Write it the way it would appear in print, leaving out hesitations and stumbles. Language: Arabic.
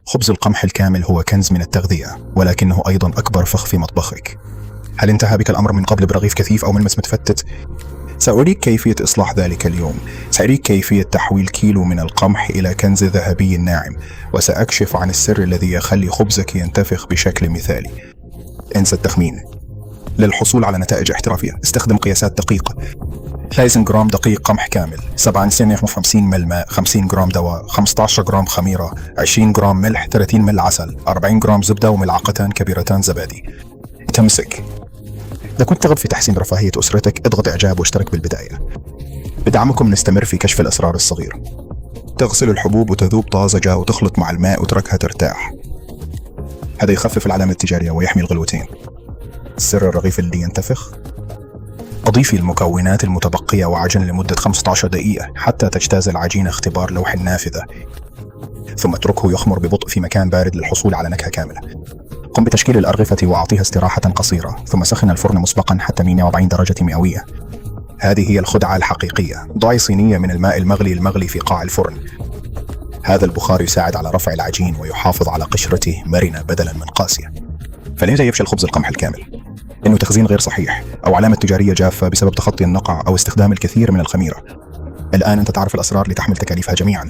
خبز القمح الكامل هو كنز من التغذية، ولكنه أيضا أكبر فخ في مطبخك. هل انتهى بك الأمر من قبل برغيف كثيف أو ملمس متفتت؟ سأريك كيفية إصلاح ذلك اليوم. سأريك كيفية تحويل كيلو من القمح إلى كنز ذهبي ناعم، وسأكشف عن السر الذي يخلي خبزك ينتفخ بشكل مثالي. انسى التخمين. للحصول على نتائج احترافية استخدم قياسات دقيقة. 30 جرام دقيق قمح كامل، 750 مل ماء، 50 جرام دواء، 15 جرام خميرة، 20 جرام ملح، 30 مل عسل، 40 جرام زبدة، وملعقتان كبيرتان زبادي. تمسك. إذا كنت ترغب في تحسين رفاهية أسرتك، اضغط إعجاب واشترك بالبداية. بدعمكم نستمر في كشف الأسرار الصغيرة. تغسل الحبوب وتذوب طازجة وتخلط مع الماء وتركها ترتاح. هذا يخفف العلامة التجارية ويحمي الغلوتين. سر الرغيف اللي ينتفخ: أضيفي المكونات المتبقية وعجن لمدة 15 دقيقة حتى تجتاز العجينة اختبار لوح النافذة، ثم اتركه يخمر ببطء في مكان بارد للحصول على نكهة كاملة. قم بتشكيل الأرغفة وأعطيها استراحة قصيرة، ثم سخن الفرن مسبقا حتى 140 درجة مئوية. هذه هي الخدعة الحقيقية. ضعي صينية من الماء المغلي في قاع الفرن. هذا البخار يساعد على رفع العجين ويحافظ على قشرته مرنة بدلا من قاسية. فلماذا يفشل خبز القمح الكامل؟ إنه تخزين غير صحيح، أو علامة تجارية جافة بسبب تخطي النقع، أو استخدام الكثير من الخميرة. الآن أنت تعرف الأسرار لتحمل تكاليفها جميعا.